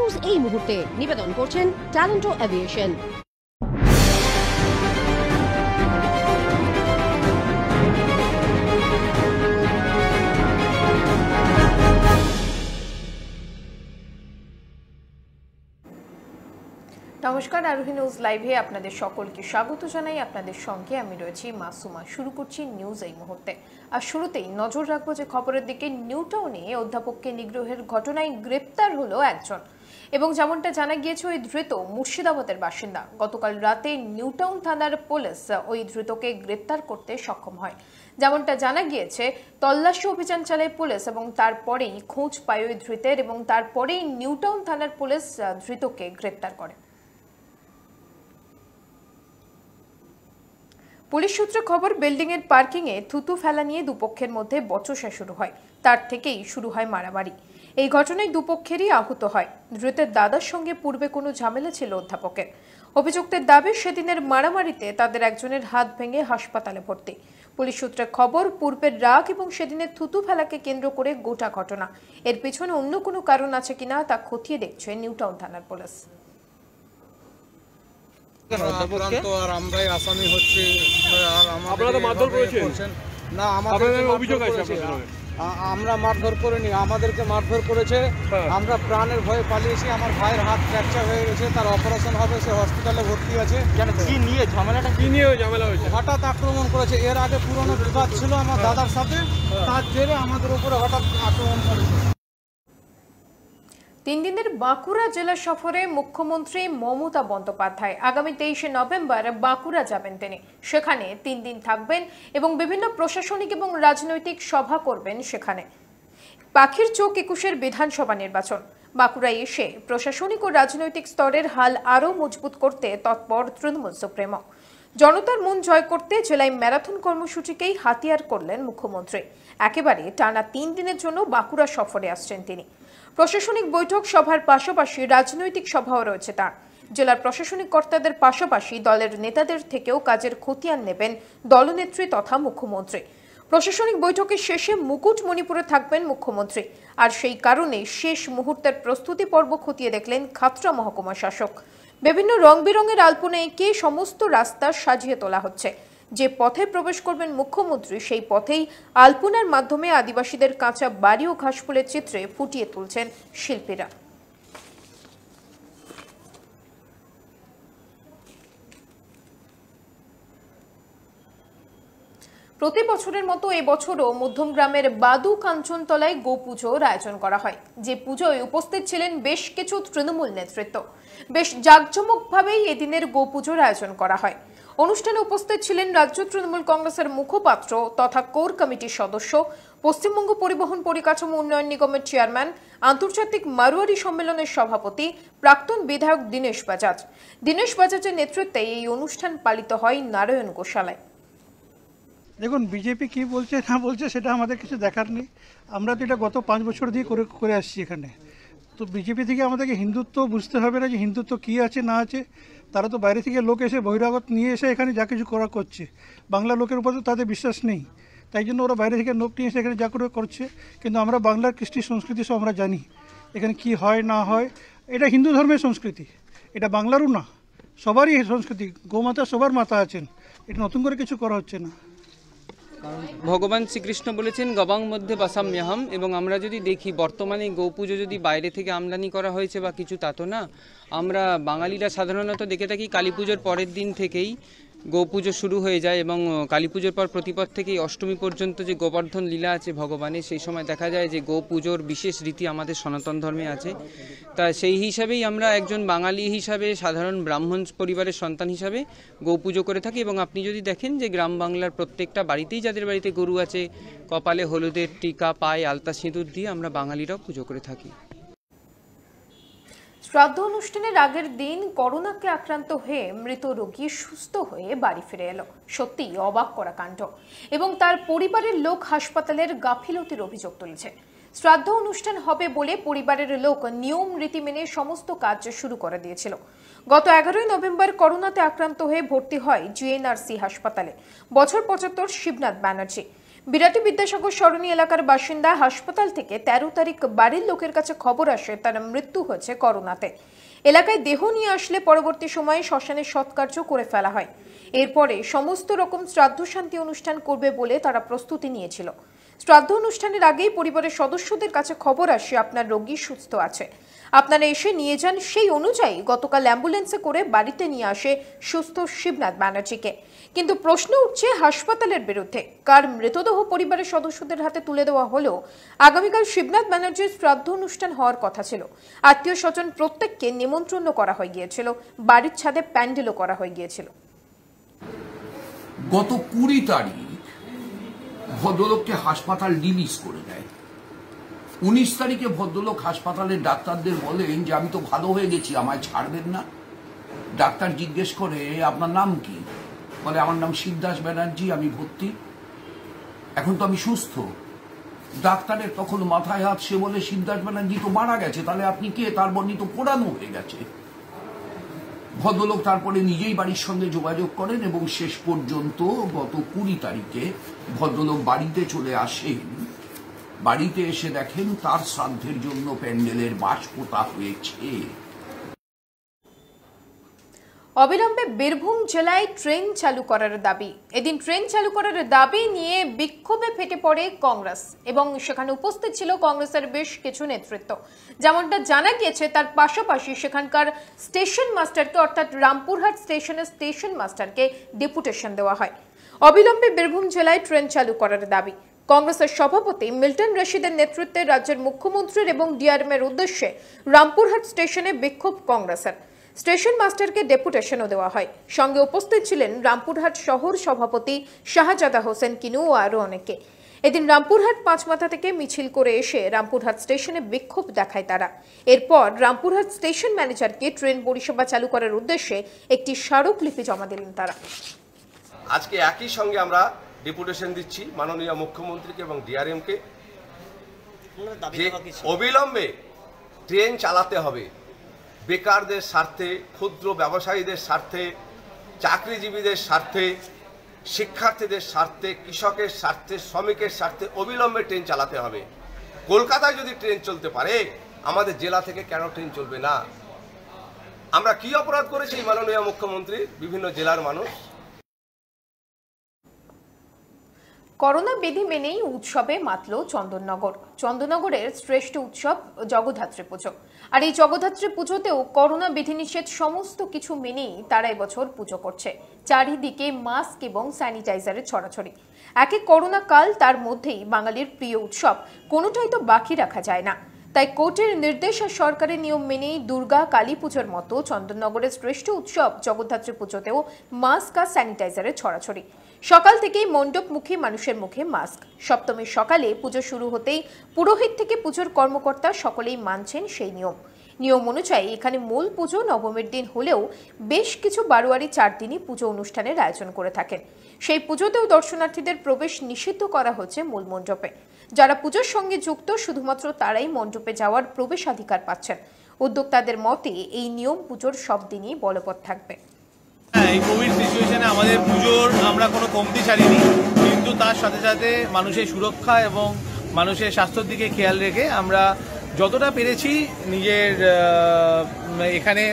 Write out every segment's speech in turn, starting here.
News এই মুহূর্তে নিবেদন করছেন ট্যালেন্টো এভিয়েশন। নমস্কার, আরোহী নিউজ লাইভে আপনাদের সকলকে স্বাগত জানাই। আপনাদের সঙ্গে আমি রয়েছি মাসুমা। শুরু করছি নিউজ এই মুহূর্তে। আর শুরুতেই নজর রাখবো যে খবরের দিকে। নিউটাউনে অধ্যাপককে নিগ্রহের ঘটনায় গ্রেপ্তার হলো একজন, এবং যেমনটা জানা গিয়েছে ওই ধৃত মুর্শিদাবাদের বাসিন্দা। গতকাল রাতে নিউটাউন থানার পুলিশ ওই ধৃতকে গ্রেপ্তার করতে সক্ষম হয়। যেমনটা জানা গিয়েছে, তল্লাশি অভিযান চালায় পুলিশ এবং তারপরেই খোঁজ পায় ওই ধৃতের, এবং তারপরেই নিউটাউন থানার পুলিশ ধৃতকে গ্রেপ্তার করে। পুলিশ সূত্রে খবর, বিল্ডিং এর পার্কিং এ থুতু ফেলা নিয়ে দুপক্ষের মধ্যে বচসা শুরু হয়। তার থেকেই শুরু হয় মারামারি। এই ঘটনায় দুপক্ষেরই আহত হয়। ধৃতের দাদার সঙ্গে পূর্বে কোনো ঝামেলা ছিল অধ্যাপকের। অভিযুক্তের দাবি, সেদিনের মারামারিতে তাদের একজনের হাত ভেঙে হাসপাতালে ভর্তি। পুলিশ সূত্রে খবর, পূর্বের রাগ এবং সেদিনের থুতু ফেলাকে কেন্দ্র করে গোটা ঘটনা। এর পিছনে অন্য কোনো কারণ আছে কিনা তা খতিয়ে দেখছে নিউটাউন থানার পুলিশ। আমরাই আসামি হচ্ছি। আমরা মারধর করিনি, আমাদেরকে মারধর করেছে। আমরা প্রাণের ভয়ে পালিয়েছি। আমার ভাইয়ের হাত ফ্র্যাকচার হয়ে গেছে, তার অপারেশন হবে, সে হসপিটালে ভর্তি আছে। কি নিয়ে ঝামেলাটা, কি নিয়ে ঝামেলা হয়েছে? হঠাৎ আক্রমণ করেছে। এর আগে পুরনো বিবাদ ছিল আমার দাদার সাথে, তার জেরে আমাদের উপরে হঠাৎ আক্রমণ করেছে। 3 দিনের বাঁকুড়া জেলা সফরে মুখ্যমন্ত্রী মমতা বন্দ্যোপাধ্যায় আগামী 23শে নভেম্বর বাঁকুড়া যাবেন। তিনি সেখানে 3 দিন থাকবেন এবং বিভিন্ন প্রশাসনিক এবং রাজনৈতিক সভা করবেন। সেখানে পাখির চোখ 21-এর বিধানসভা নির্বাচন। বাঁকুড়ায় এসে প্রশাসনিক ও রাজনৈতিক স্তরের হাল আরও মজবুত করতে তৎপর তৃণমূল সুপ্রিমো। জনতার মন জয় করতে জেলায় ম্যারাথন কর্মসূচিকেই হাতিয়ার করলেন মুখ্যমন্ত্রী। একেবারে টানা 3 দিনের জন্য বাঁকুড়া সফরে আসছেন তিনি। প্রশাসনিক বৈঠক সভার পাশাপাশি রাজনৈতিক সভাও রয়েছে তার। জেলার প্রশাসনিক কর্তাদের পাশাপাশি দলের নেতাদের থেকেও কাজের খতিয়ান নেবেন দলনেত্রী তথা মুখ্যমন্ত্রী। প্রশাসনিক বৈঠকের শেষে মুকুটমণিপুরে থাকবেন মুখ্যমন্ত্রী। আর সেই কারণে শেষ মুহূর্তের প্রস্তুতি পর্ব খতিয়ে দেখলেন খাতড়া মহকুমা শাসক। বিভিন্ন রং বেরঙের আলপনা এঁকে সমস্ত রাস্তা সাজিয়ে তোলা হচ্ছে। যে পথে প্রবেশ করবেন মুখ্যমন্ত্রী, সেই পথেই আলপনার মাধ্যমে আদিবাসীদের কাঁচা বাড়ি ও ঘাসফুলের চিত্রে ফুটিয়ে তুলছেন শিল্পীরা। প্রতি বছরের মতো এবছরও মধ্যমগ্রামের বাদু কাঞ্চনতলায় গো পুজোর আয়োজন করা হয়। যে পুজোয় উপস্থিত ছিলেন বেশ কিছু তৃণমূল নেতৃত্ব। বেশ জাঁকজমকভাবেই এদিনের গো পুজোর আয়োজন করা হয়। অনুষ্ঠানে উপস্থিত ছিলেন রাজ্য তৃণমূল কংগ্রেসের মুখপাত্র তথা কোর কমিটির সদস্য, পশ্চিমবঙ্গ পরিবহন পরিকাঠামো উন্নয়ন নিগমের চেয়ারম্যান, আন্তর্জাতিক মারোয়ারি সম্মেলনের সভাপতি, প্রাক্তন বিধায়ক দীনেশ বাজাজ। দীনেশ বাজাজের নেতৃত্বে এই অনুষ্ঠান পালিত হয় নারায়ণ গোশালায়। দেখুন, বিজেপি কি বলছে না বলছে সেটা আমাদের কিছু দেখার নেই। আমরা তো এটা গত 5 বছর দিয়ে করে আসছি এখানে। তো বিজেপি থেকে আমাদেরকে হিন্দুত্ব বুঝতে হবে না, যে হিন্দুত্ব কী আছে না আছে। তারা তো বাইরে থেকে লোক এসে বহিরাগত নিয়ে এসে এখানে যা কিছু করছে। বাংলা লোকের উপর তো তাদের বিশ্বাস নেই, তাই জন্য ওরা বাইরে থেকে লোক নিয়ে এসে এখানে যা করে করছে। কিন্তু আমরা বাংলার কৃষ্টি সংস্কৃতি সব আমরা জানি, এখানে কি হয় না হয়। এটা হিন্দু ধর্মের সংস্কৃতি, এটা বাংলারও না, সবারই সংস্কৃতি। গোমাতা সবার মাতা আছেন, এটা নতুন করে কিছু করা হচ্ছে না। ভগবান শ্রীকৃষ্ণ বলেছেন গবাং মধ্যে বাসাম্যহম, এবং আমরা যদি দেখি বর্তমানে গো পুজো যদি বাইরে থেকে আমদানি করা হয়েছে বা কিছু, তা তো না। আমরা বাঙালিরা সাধারণত দেখে থাকি কালী পুজোর পরের দিন থেকেই গো পুজো শুরু হয়ে যায়, এবং কালী পুজোর পর প্রতিপদ থেকেই অষ্টমী পর্যন্ত যে গোবর্ধন লীলা আছে ভগবানের, সেই সময় দেখা যায় যে গো পুজোর বিশেষ রীতি আমাদের সনাতন ধর্মে আছে। তা সেই হিসাবেই আমরা একজন বাঙালি হিসাবে, সাধারণ ব্রাহ্মণ পরিবারের সন্তান হিসাবে গো পুজো করে থাকি। এবং আপনি যদি দেখেন যে গ্রাম বাংলার প্রত্যেকটা বাড়িতেই, যাদের বাড়িতে গরু আছে, কপালে হলুদের টিকা, পায়ে আলতা সিঁদুর দিয়ে আমরা বাঙালিরাও পুজো করে থাকি। শ্রাদ্ধ অনুষ্ঠানের আগের দিন করোনাকে আক্রান্ত হয়ে মৃত রোগী সুস্থ হয়ে বাড়ি ফিরে এলো। সত্যি অবাক করা কাণ্ড। এবং তার পরিবারের লোক হাসপাতালের গাফিলতির অভিযোগ তুলেছে। শ্রাদ্ধ অনুষ্ঠান হবে বলে পরিবারের লোক নিয়ম রীতি মেনে সমস্ত কাজ শুরু করে দিয়েছিল। গত 11ই নভেম্বর করোনাতে আক্রান্ত হয়ে ভর্তি হয় জিএনআরসি হাসপাতালে বছর 75 শিবনাথ ব্যানার্জি। বিরাটি বিদ্যাসাগর সরণি এলাকার বাসিন্দা হাসপাতাল থেকে 13 তারিখ বাড়ির লোকের কাছে খবর আসে তার মৃত্যু হয়েছে করোনাতে। এলাকায় দেহ নিয়ে আসলে পরবর্তী সময়ে শ্মশানে সৎকার্য করে ফেলা হয়। এরপরে সমস্ত রকম শ্রাদ্ধ শান্তি অনুষ্ঠান করবে বলে তারা প্রস্তুতি নিয়েছিল। শ্রাদ্ধ অনুষ্ঠানের আগেই পরিবারের সদস্যদের কাছে খবর আসে আপনার রোগী সুস্থ আছে, আপনারা এসে নিয়ে যান। সেই অনুযায়ী গতকাল অ্যাম্বুলেন্সে করে বাড়িতে নিয়ে আসে সুস্থ শিবনাথ ব্যানার্জিকে। কিন্তু প্রশ্ন উঠছে হাসপাতালের বিরুদ্ধে, কার মৃতদেহ পরিবারের সদস্যদের হাতে তুলে দেওয়া হলেও আগামীকাল শিবনাথ ব্যানার্জির শ্রাদ্ধ অনুষ্ঠান হওয়ার কথা ছিল। আত্মীয় স্বজন প্রত্যেককে নিমন্ত্রণ করা হয়ে গিয়েছিল, বাড়ির ছাদে প্যান্ডেলও করা হয়ে গিয়েছিল। গত 20 তারিখ ভদ্রলোককে হাসপাতাল রিলিজ করে দেয়। 19 তারিখে ভদ্রলোক হাসপাতালের ডাক্তারদের বলেন যে আমি তো ভালো হয়ে গেছি, আমায় ছাড়বেন না। ডাক্তার জিজ্ঞেস করে আপনার নাম কি? বলে আমার নাম শিবদাস ব্যানার্জি, আমি ভর্তি, এখন তো আমি সুস্থ। ডাক্তারের তখন মাথায় হাত, সে বলে শিবদাস ব্যানার্জি তো মারা গেছে, তাহলে আপনি কে? তার বর্ণি তো পোড়ানো হয়ে গেছে। ভদ্রলোক তারপরে নিজেই বাড়ির সঙ্গে যোগাযোগ করেন এবং শেষ পর্যন্ত গত 20 তারিখে ভদ্রলোক বাড়িতে চলে আসেন। বাড়িতে এসে দেখেন তার শ্রাদ্ধের জন্য প্যান্ডেলের বাঁশ পোতা হয়েছে। অবিলম্বে বীরভূম জেলায় ট্রেন চালু করার দাবি। এদিন ট্রেন চালু করার দাবি নিয়ে বিক্ষোভে ফেটে পড়ে কংগ্রেস এবং সেখানে উপস্থিত ছিল কংগ্রেসের বেশ কিছু নেতৃত্ব। যেমনটা জানা গিয়েছে, তার পাশাপাশি সেখানকার স্টেশন মাস্টারকে অর্থাৎ রামপুরহাট স্টেশনের স্টেশন মাস্টারকে ডেপুটেশন দেওয়া হয়। অবিলম্বে বীরভূম জেলায় ট্রেন চালু করার দাবি। কংগ্রেসের সভাপতি মিল্টন রশিদের নেতৃত্বে রাজ্যের মুখ্যমন্ত্রীর এবং ডিআরএম এর উদ্দেশ্যে রামপুরহাট স্টেশনে বিক্ষোভ কংগ্রেসের। স্টেশন মাস্টারকে ডেপুটেশনও দেওয়া হয়। সঙ্গে উপস্থিত ছিলেন রামপুরহাট শহর সভাপতি শাহজাদা হোসেন কিনু ও আরও অনেকে। এদিন রামপুরহাট পাঁচমাথা থেকে মিছিল করে এসে রামপুরহাট স্টেশনে বিক্ষোভ দেখায় তারা। এরপর রামপুরহাট স্টেশন ম্যানেজারকে ট্রেন পরিষেবা চালু করার উদ্দেশ্যে একটি স্মারকলিপি জমা দিলেন তারা। আজকে একই সঙ্গে আমরা ডেপুটেশন দিচ্ছি মাননীয় মুখ্যমন্ত্রীকে এবং ডিআরএমকে যে অবিলম্বে ট্রেন চালাতে হবে। বেকারদের স্বার্থে, ক্ষুদ্র ব্যবসায়ীদের স্বার্থে, চাকরিজীবীদের স্বার্থে, শিক্ষার্থীদের স্বার্থে, কৃষকের স্বার্থে, শ্রমিকের স্বার্থে অবিলম্বে ট্রেন চালাতে হবে। কলকাতায় যদি ট্রেন চলতে পারে, আমাদের জেলা থেকে কেন ট্রেন চলবে না? আমরা কি অপরাধ করেছি মাননীয় মুখ্যমন্ত্রী? বিভিন্ন জেলার মানুষ করোনা বিধি মেনেই উৎসবে মাতল চন্দননগর। চন্দননগরের শ্রেষ্ঠ উৎসব জগদ্ধাত্রী পুজো। আর এই জগদ্ধাত্রী পুজোতেও করোনা বিধিনিষেধ সমস্ত কিছু মেনেই তারা এবছর পুজো করছে। চারিদিকে মাস্ক এবং স্যানিটাইজারের ছড়াছড়ি। একে করোনা কাল, তার মধ্যেই বাঙালির প্রিয় উৎসব, কোনোটাই তো বাকি রাখা যায় না। তাই কোর্টের নির্দেশ আর সরকারের নিয়ম মেনেই দুর্গা কালী পুজোর মতো চন্দননগরের শ্রেষ্ঠ উৎসব জগদ্ধাত্রী পুজোতেও মাস্ক আর স্যানিটাইজারের ছড়াছড়ি। সকাল থেকেই মণ্ডপমুখী মানুষের মুখে মাস্ক। সপ্তমীর সকালে পুজো শুরু হতেই পুরোহিত থেকে পুজোর কর্মকর্তা সকলেই মানছেন সেই নিয়ম অনুযায়ী এখানে মূল পুজো নবমীর দিন হলেও বেশ কিছু বারোয়ারি 4 দিনই পুজো অনুষ্ঠানের আয়োজন করে থাকেন। সেই পুজোতেও দর্শনার্থীদের প্রবেশ নিষিদ্ধ করা হচ্ছে মূল মণ্ডপে। যারা পুজোর সঙ্গে যুক্ত শুধুমাত্র তারাই মণ্ডপে যাওয়ার প্রবেশাধিকার পাচ্ছেন। উদ্যোক্তাদের মতে এই নিয়ম পুজোর সব দিনই বলবৎ থাকবে। এই কোভিড সিচুয়েশনে আমাদের পুজোর আমরা কোনো কমতি ছাড়িনি, কিন্তু তার সাথে সাথে মানুষের সুরক্ষা এবং মানুষের স্বাস্থ্যের দিকে খেয়াল রেখে আমরা যতটা পেরেছি নিজের এখানে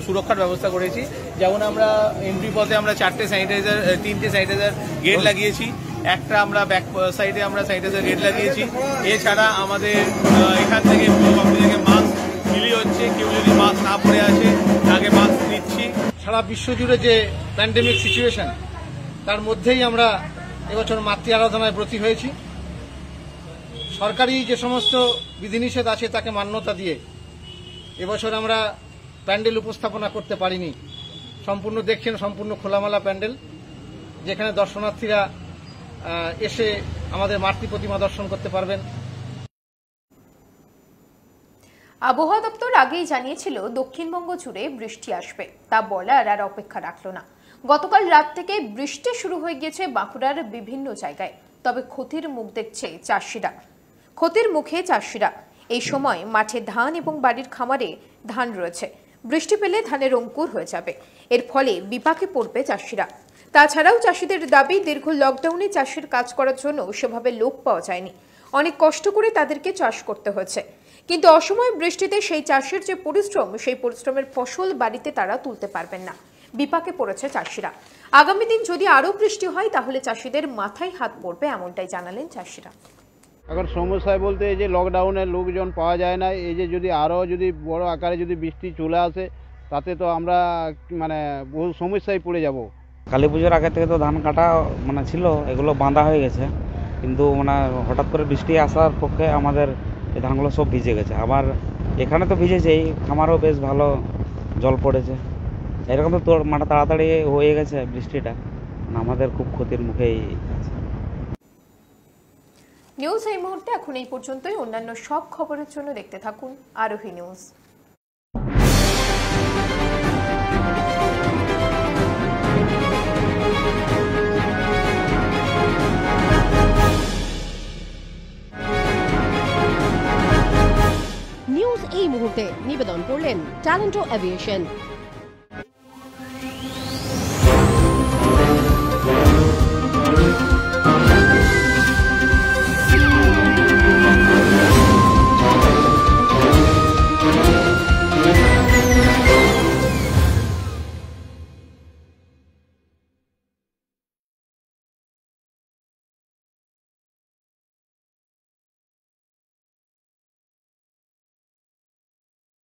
সুরক্ষার ব্যবস্থা করেছি। যেমন আমরা এন্ট্রি পথে আমরা 3টে স্যানিটাইজার গেট লাগিয়েছি, একটা আমরা ব্যাক সাইডে আমরা স্যানিটাইজার গেট লাগিয়েছি। এছাড়া আমাদের এখান থেকে মাস্ক বিলি হচ্ছে, কেউ যদি মাস্ক না পরে আসে তাকে মাস্ক দিচ্ছি। সারা বিশ্ব জুড়ে যে প্যান্ডেমিক সিচুয়েশন, তার মধ্যেই আমরা এবছর মাতৃ আরাধনায় ব্রতী হয়েছি। সরকারি যে সমস্ত বিধিনিষেধ আছে তাকে মান্যতা দিয়ে এবছর আমরা প্যান্ডেল উপস্থাপনা করতে পারিনি। সম্পূর্ণ দেখছেন সম্পূর্ণ খোলামেলা প্যান্ডেল, যেখানে দর্শনার্থীরা এসে আমাদের মাতৃ প্রতিমা দর্শন করতে পারবেন। আবহাওয়া দপ্তর আগেই জানিয়েছিল দক্ষিণবঙ্গ জুড়ে বৃষ্টি আসবে, তা বলার আর অপেক্ষা রাখল না। গতকাল রাত থেকে বৃষ্টি শুরু হয়ে গেছে বাঁকুড়ার বিভিন্ন জায়গায়। তবে ক্ষতির মুখে চাষিরা এই সময় মাঠে ধান এবং বাড়ির খামারে ধান রয়েছে। বৃষ্টি পেলে ধানের অঙ্কুর হয়ে যাবে, এর ফলে বিপাকে পড়বে চাষিরা। তাছাড়াও চাষিদের দাবি, দীর্ঘ লকডাউনে চাষের কাজ করার জন্য সেভাবে লোক পাওয়া যায়নি, অনেক কষ্ট করে তাদেরকে চাষ করতে হয়েছে। কিন্তু অসময়ে বৃষ্টিতে সেই চাষের যে পরিশ্রম, সেই পরিশ্রমের ফসল বাড়িতে তারা তুলতে পারবেন না। বিপাকে পড়েছে চাষিরা। আগামী দিন যদি আরো বৃষ্টি হয় তাহলে চাষিদের মাথায় হাত পড়বে, এমনটাই জানালেন চাষিরা। এখন সমস্যায় বলতে এই যে লকডাউনে লোকজন পাওয়া যায় না, এই যে যদি আরও যদি বড় আকারে যদি বৃষ্টি চলে আসে তাতে তো আমরা মানে বহু সমস্যায় পড়ে যাব। কালী পুজোর আগে থেকে তো ধান কাটা ছিল, এগুলো বাঁধা হয়ে গেছে, কিন্তু হঠাৎ করে বৃষ্টি আসার পক্ষে আমাদের এই ধানগুলো সব ভিজে গেছে। আবার এখানে তো ভিজেছেই, খামারও বেশ ভালো জল পড়েছে। এরকম তো তাড়াতাড়ি হয়ে গেছে বৃষ্টিটা, আমাদের খুব ক্ষতির মুখেই আছে। নিউজ এই মুহূর্তে এখন এই পর্যন্তই। অন্যান্য সব খবরের জন্য দেখতে থাকুন আরোহী নিউজ। নিউজ এই মুহূর্তে নিবেদন করলেন ট্যালেন্টো এভিয়েশন।